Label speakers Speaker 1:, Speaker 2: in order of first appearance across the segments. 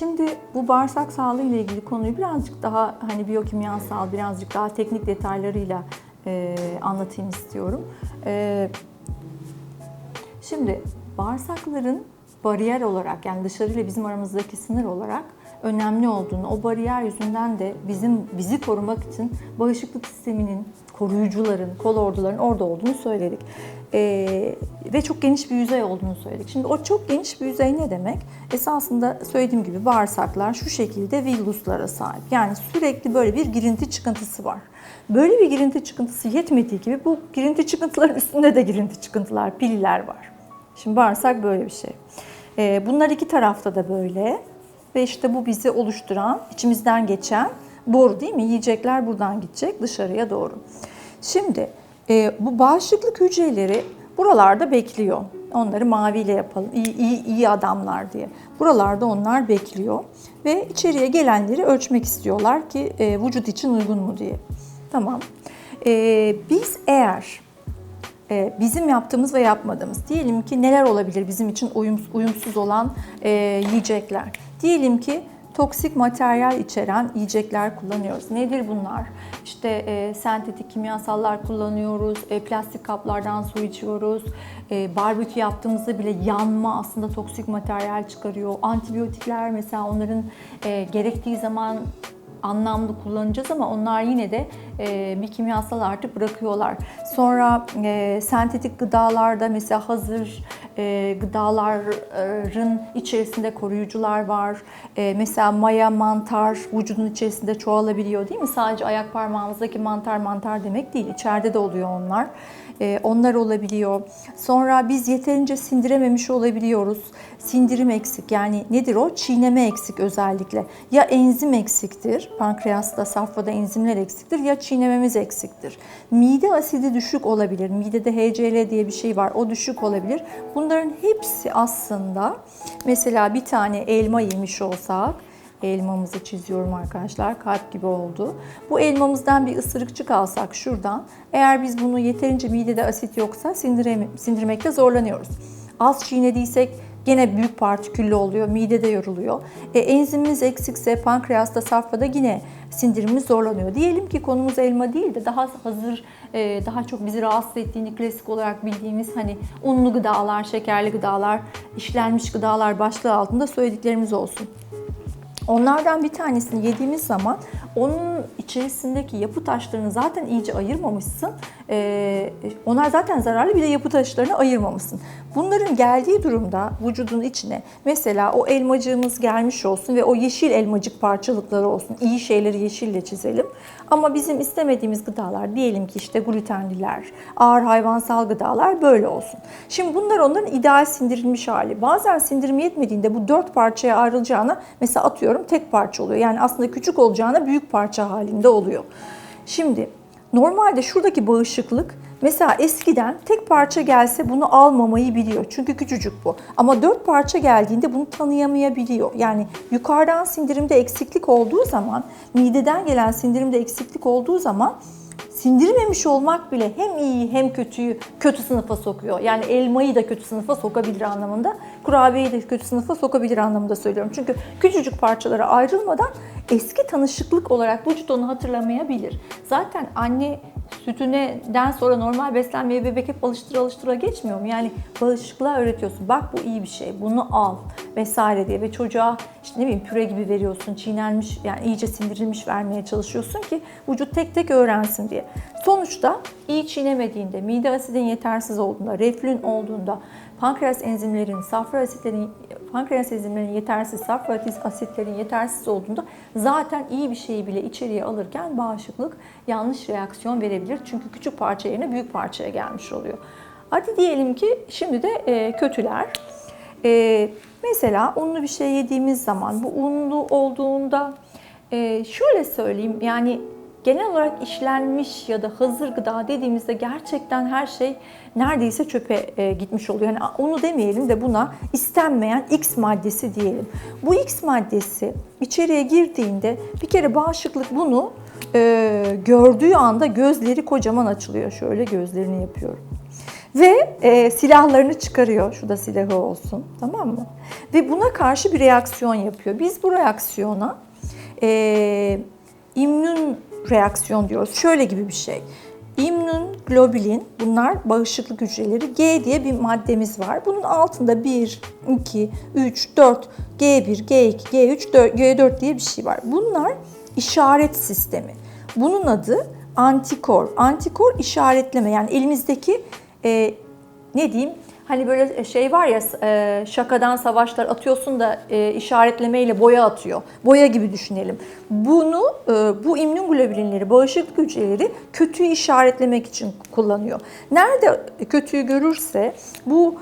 Speaker 1: Şimdi bu bağırsak sağlığı ile ilgili konuyu birazcık daha hani biyokimyasal, birazcık daha teknik detaylarıyla anlatayım istiyorum. Şimdi bağırsakların bariyer olarak, yani dışarıyla bizim aramızdaki sınır olarak önemli olduğunu, o bariyer yüzünden de bizi korumak için bağışıklık sisteminin, koruyucuların, kolorduların orada olduğunu söyledik. Ve çok geniş bir yüzey olduğunu söyledik. Şimdi o çok geniş bir yüzey ne demek? Esasında söylediğim gibi bağırsaklar şu şekilde villuslara sahip. Yani sürekli böyle bir girinti çıkıntısı var. Böyle bir girinti çıkıntısı yetmediği gibi bu girinti çıkıntıların üstünde de girinti çıkıntılar, pililer var. Şimdi bağırsak böyle bir şey. Bunlar iki tarafta da böyle. Ve işte bu bizi oluşturan, içimizden geçen boru değil mi? Yiyecekler buradan gidecek dışarıya doğru. Şimdi bu bağışıklık hücreleri buralarda bekliyor. Onları maviyle yapalım, iyi adamlar diye. Buralarda onlar bekliyor. Ve içeriye gelenleri ölçmek istiyorlar ki vücut için uygun mu diye. Tamam. Biz eğer bizim yaptığımız ve yapmadığımız, diyelim ki neler olabilir bizim için uyumsuz olan yiyecekler. Diyelim ki toksik materyal içeren yiyecekler kullanıyoruz. Nedir bunlar? İşte sentetik kimyasallar kullanıyoruz, plastik kaplardan su içiyoruz, barbekü yaptığımızda bile yanma aslında toksik materyal çıkarıyor. Antibiyotikler mesela onların gerektiği zaman anlamlı kullanacağız ama onlar yine de bir kimyasal artık bırakıyorlar. Sonra sentetik gıdalarda mesela hazır gıdaların içerisinde koruyucular var. Mesela maya, mantar vücudun içerisinde çoğalabiliyor değil mi? Sadece ayak parmağımızdaki mantar demek değil. İçeride de oluyor onlar. Onlar olabiliyor. Sonra biz yeterince sindirememiş olabiliyoruz. Sindirim eksik, yani nedir o? Çiğneme eksik özellikle. Ya enzim eksiktir, pankreasta, safrada enzimler eksiktir ya çiğnememiz eksiktir. Mide asidi düşük olabilir. Midede HCl diye bir şey var, o düşük olabilir. Bunların hepsi aslında mesela bir tane elma yemiş olsak, elmamızı çiziyorum arkadaşlar, kalp gibi oldu. Bu elmamızdan bir ısırıkçık alsak şuradan, eğer biz bunu yeterince midede asit yoksa sindirmekte zorlanıyoruz. Az çiğnediysek gene büyük partiküllü oluyor, midede yoruluyor. Enzimimiz eksikse pankreasta, safrada yine sindirimimiz zorlanıyor. Diyelim ki konumuz elma değil de daha hazır, daha çok bizi rahatsız ettiğini klasik olarak bildiğimiz hani unlu gıdalar, şekerli gıdalar, işlenmiş gıdalar başlığı altında söylediklerimiz olsun. Onlardan bir tanesini yediğimiz zaman onun içerisindeki yapı taşlarını zaten iyice ayırmamışsın. Onlar zaten zararlı, bir de yapı taşlarını ayırmamışsın. Bunların geldiği durumda vücudun içine mesela o elmacığımız gelmiş olsun ve o yeşil elmacık parçalıkları olsun. İyi şeyleri yeşille çizelim. Ama bizim istemediğimiz gıdalar, diyelim ki işte glutenliler, ağır hayvansal gıdalar böyle olsun. Şimdi bunlar onların ideal sindirilmiş hali. Bazen sindirim yetmediğinde bu 4 parçaya ayrılacağına mesela atıyorum tek parça oluyor. Yani aslında küçük olacağına büyük parça halinde oluyor. Şimdi normalde şuradaki bağışıklık mesela eskiden tek parça gelse bunu almamayı biliyor. Çünkü küçücük bu. Ama 4 parça geldiğinde bunu tanıyamayabiliyor. Yani yukarıdan sindirimde eksiklik olduğu zaman, mideden gelen sindirimde eksiklik olduğu zaman sindirmemiş olmak bile hem iyi hem kötüyü kötü sınıfa sokuyor. Yani elmayı da kötü sınıfa sokabilir anlamında, kurabiyeyi de kötü sınıfa sokabilir anlamında söylüyorum. Çünkü küçücük parçalara ayrılmadan eski tanışıklık olarak vücut onu hatırlamayabilir. Zaten anne sütünden sonra normal beslenmeye bebek hep alıştıra geçmiyor mu? Yani bağışıklığa öğretiyorsun. Bak bu iyi bir şey, bunu al vesaire diye ve çocuğa işte ne bileyim püre gibi veriyorsun, çiğnenmiş yani iyice sindirilmiş vermeye çalışıyorsun ki vücut tek tek öğrensin diye. Sonuçta iyi çiğnemediğinde, mide asidin yetersiz olduğunda, reflün olduğunda, pankreas enzimlerinin yetersiz, safra asitlerin yetersiz olduğunda zaten iyi bir şeyi bile içeriye alırken bağışıklık yanlış reaksiyon verebilir. Çünkü küçük parça yerine büyük parçaya gelmiş oluyor. Hadi diyelim ki şimdi de kötüler. Mesela unlu bir şey yediğimiz zaman, bu unlu olduğunda şöyle söyleyeyim, yani genel olarak işlenmiş ya da hazır gıda dediğimizde gerçekten her şey neredeyse çöpe gitmiş oluyor. Yani onu demeyelim de buna istenmeyen X maddesi diyelim. Bu X maddesi içeriye girdiğinde bir kere bağışıklık bunu gördüğü anda gözleri kocaman açılıyor. Şöyle gözlerini yapıyorum. Ve silahlarını çıkarıyor. Şu da silahı olsun, tamam mı? Ve buna karşı bir reaksiyon yapıyor. Biz bu reaksiyona immün reaksiyon diyoruz. Şöyle gibi bir şey. İmmün globulin, bunlar bağışıklık hücreleri. G diye bir maddemiz var. Bunun altında 1, 2, 3, 4, G1, G2, G3, G4 diye bir şey var. Bunlar işaret sistemi. Bunun adı antikor. Antikor işaretleme, yani elimizdeki ne diyeyim, hani böyle şey var ya, şakadan savaşlar atıyorsun da işaretlemeyle boya atıyor. Boya gibi düşünelim. Bu immünglobulinleri, bağışıklık hücreleri kötüyü işaretlemek için kullanıyor. Nerede kötüyü görürse bu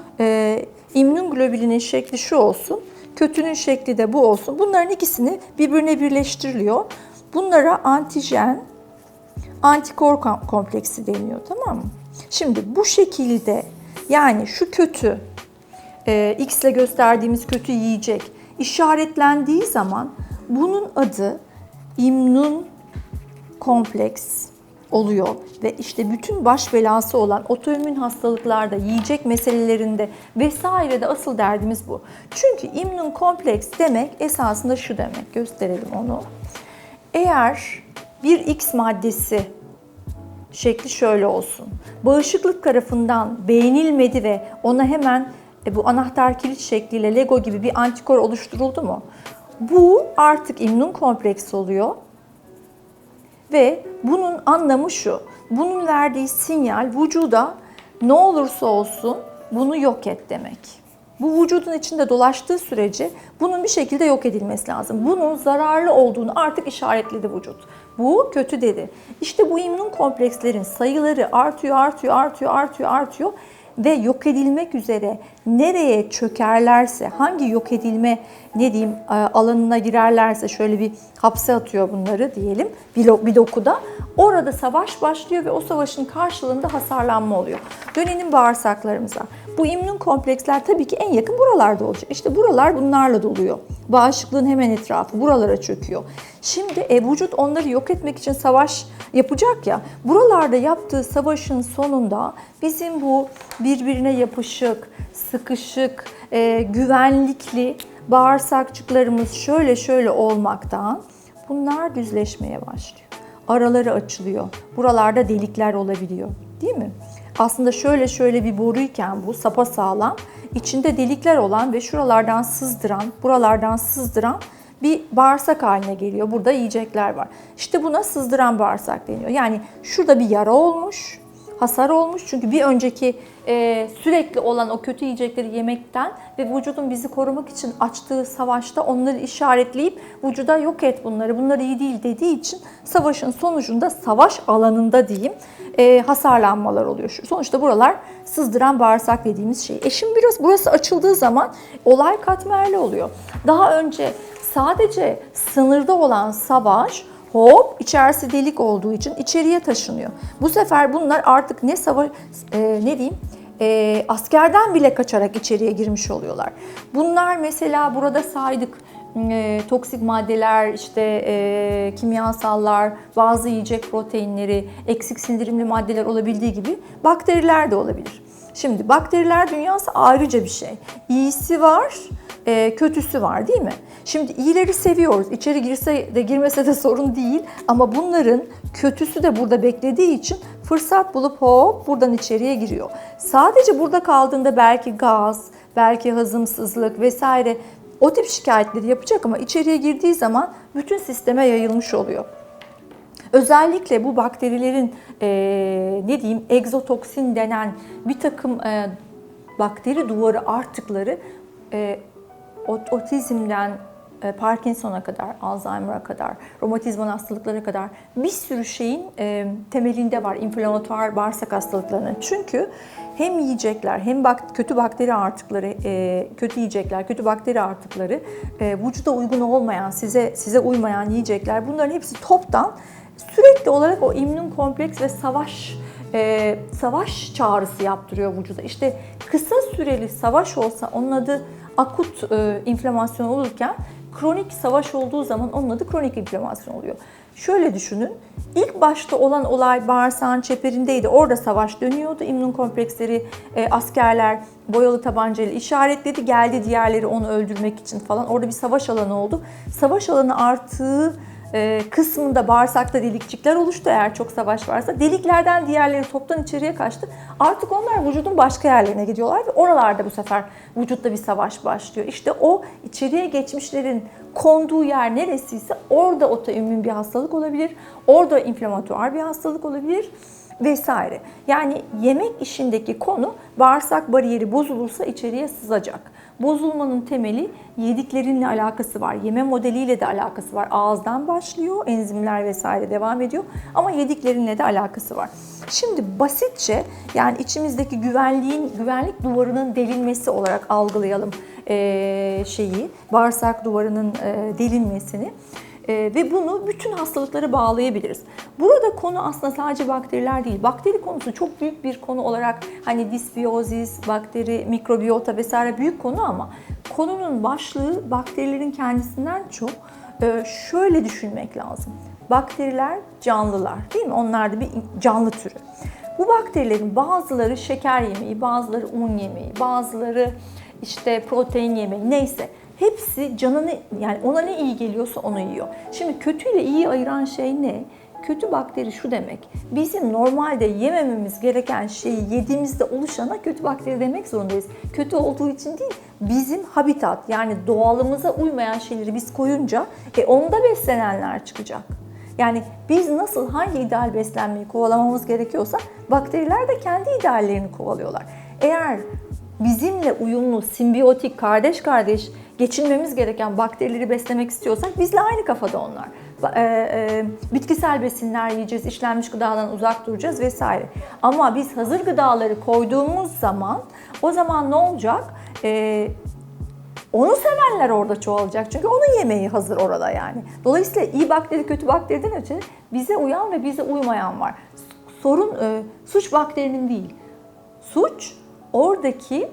Speaker 1: immünglobulinin şekli şu olsun, kötünün şekli de bu olsun. Bunların ikisini birbirine birleştiriliyor. Bunlara antijen, antikor kompleksi deniyor, tamam mı? Şimdi bu şekilde, yani şu kötü, X ile gösterdiğimiz kötü yiyecek işaretlendiği zaman bunun adı immün kompleks oluyor. Ve işte bütün baş belası olan otoimmün hastalıklarda, yiyecek meselelerinde vesairede asıl derdimiz bu. Çünkü immün kompleks demek esasında şu demek, gösterelim onu. Eğer bir X maddesi, şekli şöyle olsun, bağışıklık tarafından beğenilmedi ve ona hemen bu anahtar kilit şekliyle Lego gibi bir antikor oluşturuldu mu? Bu artık immün kompleks oluyor ve bunun anlamı şu, bunun verdiği sinyal vücuda ne olursa olsun bunu yok et demek. Bu vücudun içinde dolaştığı sürece bunun bir şekilde yok edilmesi lazım. Bunun zararlı olduğunu artık işaretledi vücut. Bu kötü dedi. İşte bu immün komplekslerin sayıları artıyor ve yok edilmek üzere nereye çökerlerse, hangi yok edilme alanına girerlerse, şöyle bir hapse atıyor bunları diyelim bir dokuda, orada savaş başlıyor ve o savaşın karşılığında hasarlanma oluyor. Dönelim bağırsaklarımıza. Bu immün kompleksler tabii ki en yakın buralarda olacak. İşte buralar bunlarla doluyor. Bağışıklığın hemen etrafı buralara çöküyor. Şimdi vücut onları yok etmek için savaş yapacak ya. Buralarda yaptığı savaşın sonunda bizim bu birbirine yapışık, sıkışık, güvenlikli bağırsakçıklarımız şöyle olmaktan bunlar düzleşmeye başlıyor. Araları açılıyor. Buralarda delikler olabiliyor. Değil mi? Aslında şöyle bir boruyken bu sapasağlam, içinde delikler olan ve buralardan sızdıran bir bağırsak haline geliyor. Burada yiyecekler var. İşte buna sızdıran bağırsak deniyor. Yani şurada bir yara olmuş, hasar olmuş. Çünkü bir önceki sürekli olan o kötü yiyecekleri yemekten ve vücudun bizi korumak için açtığı savaşta onları işaretleyip vücuda yok et bunlar iyi değil dediği için savaşın sonucunda, savaş alanında diyeyim, hasarlanmalar oluyor. Sonuçta buralar sızdıran bağırsak dediğimiz şey. Şimdi biraz burası açıldığı zaman olay katmerli oluyor. Daha önce sadece sınırda olan savaş içerisi delik olduğu için içeriye taşınıyor. Bu sefer bunlar artık askerden bile kaçarak içeriye girmiş oluyorlar. Bunlar mesela burada saydık toksik maddeler, kimyasallar, bazı yiyecek proteinleri, eksik sindirimli maddeler olabildiği gibi bakteriler de olabilir. Şimdi bakteriler dünyası ayrıca bir şey. İyisi var, kötüsü var değil mi? Şimdi iyileri seviyoruz. İçeri girse de girmese de sorun değil. Ama bunların kötüsü de burada beklediği için fırsat bulup buradan içeriye giriyor. Sadece burada kaldığında belki gaz, belki hazımsızlık vesaire o tip şikayetleri yapacak ama içeriye girdiği zaman bütün sisteme yayılmış oluyor. Özellikle bu bakterilerin egzotoksin denen bir takım bakteri duvarı artıkları otizmden Parkinson'a kadar, Alzheimer'a kadar, romatizmal hastalıklara kadar bir sürü şeyin temelinde var, inflamatuar bağırsak hastalıklarının. Çünkü hem yiyecekler hem kötü bakteri artıkları, kötü yiyecekler, kötü bakteri artıkları, vücuda uygun olmayan, size uymayan yiyecekler, bunların hepsi toptan sürekli olarak o immün kompleks ve savaş çağrısı yaptırıyor vücuda. İşte kısa süreli savaş olsa onun adı akut inflamasyon olurken Kronik savaş olduğu zaman onun adı kronik inflamasyon oluyor. Şöyle düşünün, ilk başta olan olay bağırsağın çeperindeydi. Orada savaş dönüyordu. İmmün kompleksleri, askerler boyalı tabancayla işaretledi. Geldi diğerleri onu öldürmek için falan. Orada bir savaş alanı oldu. Savaş alanı arttığı kısmında bağırsakta delikçikler oluştu eğer çok savaş varsa. Deliklerden diğerleri toptan içeriye kaçtı. Artık onlar vücudun başka yerlerine gidiyorlar ve oralarda bu sefer vücutta bir savaş başlıyor. İşte o içeriye geçmişlerin konduğu yer neresiyse orada otoimmün bir hastalık olabilir, orada inflamatuar bir hastalık olabilir vesaire. Yani yemek işindeki konu bağırsak bariyeri bozulursa içeriye sızacak. Bozulmanın temeli yediklerinle alakası var. Yeme modeliyle de alakası var. Ağızdan başlıyor, enzimler vesaire devam ediyor ama yediklerinle de alakası var. Şimdi basitçe yani içimizdeki güvenlik duvarının delinmesi olarak algılayalım bağırsak duvarının delinmesini. Ve bunu bütün hastalıklara bağlayabiliriz. Burada konu aslında sadece bakteriler değil. Bakteri konusu çok büyük bir konu olarak hani disbiyozis, bakteri, mikrobiyota vesaire büyük konu ama konunun başlığı bakterilerin kendisinden çok şöyle düşünmek lazım. Bakteriler canlılar değil mi? Onlar da bir canlı türü. Bu bakterilerin bazıları şeker yemeği, bazıları un yemeği, bazıları işte protein yemeği neyse. Hepsi canını yani ona ne iyi geliyorsa onu yiyor. Şimdi kötü ile iyi ayıran şey ne? Kötü bakteri şu demek. Bizim normalde yemememiz gereken şeyi yediğimizde oluşana kötü bakteri demek zorundayız. Kötü olduğu için değil, bizim habitat yani doğalımıza uymayan şeyleri biz koyunca onda beslenenler çıkacak. Yani biz nasıl hangi ideal beslenmeyi kovalamamız gerekiyorsa bakteriler de kendi ideallerini kovalıyorlar. Eğer bizimle uyumlu, simbiyotik, kardeş geçinmemiz gereken bakterileri beslemek istiyorsak bizle aynı kafada onlar. Bitkisel besinler yiyeceğiz, işlenmiş gıdadan uzak duracağız vesaire. Ama biz hazır gıdaları koyduğumuz zaman o zaman ne olacak? Onu sevenler orada çoğalacak. Çünkü onun yemeği hazır orada yani. Dolayısıyla iyi bakteri kötü bakteriden öte bize uyan ve bize uymayan var. Sorun suç bakterinin değil. Suç oradaki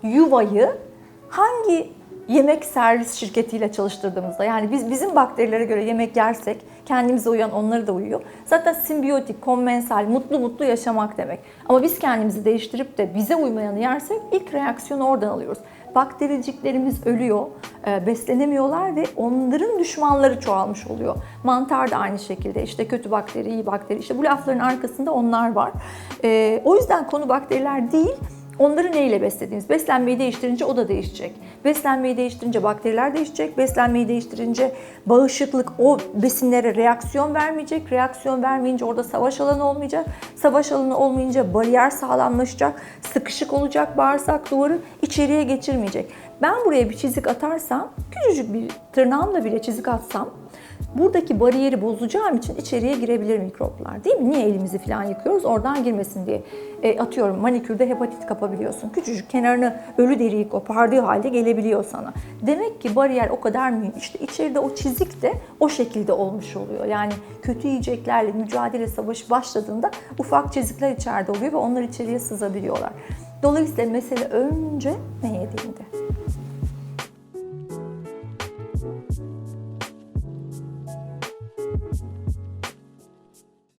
Speaker 1: yuvayı hangi yemek servis şirketiyle çalıştırdığımızda yani biz bizim bakterilere göre yemek yersek kendimize uyan onları da uyuyor. Zaten simbiyotik, kommensal, mutlu yaşamak demek. Ama biz kendimizi değiştirip de bize uymayanı yersek ilk reaksiyonu oradan alıyoruz. Baktericiklerimiz ölüyor, beslenemiyorlar ve onların düşmanları çoğalmış oluyor. Mantar da aynı şekilde işte kötü bakteri, iyi bakteri işte bu lafların arkasında onlar var. O yüzden konu bakteriler değil. Onları neyle beslediğimiz? Beslenmeyi değiştirince o da değişecek. Beslenmeyi değiştirince bakteriler değişecek. Beslenmeyi değiştirince bağışıklık o besinlere reaksiyon vermeyecek. Reaksiyon vermeyince orada savaş alanı olmayacak. Savaş alanı olmayınca bariyer sağlamlaşacak. Sıkışık olacak bağırsak duvarı içeriye geçirmeyecek. Ben buraya bir çizik atarsam, küçücük bir tırnağımla bile çizik atsam buradaki bariyeri bozacağım için içeriye girebilir mikroplar değil mi? Niye elimizi falan yıkıyoruz? Oradan girmesin diye. Atıyorum manikürde hepatit kapabiliyorsun. Küçücük kenarını ölü deriyi kopardığı halde gelebiliyor sana. Demek ki bariyer o kadar mühim. İşte içeride o çizik de o şekilde olmuş oluyor. Yani kötü yiyeceklerle mücadele savaşı başladığında ufak çizikler içeride oluyor ve onlar içeriye sızabiliyorlar. Dolayısıyla mesele önce ne yediğinde.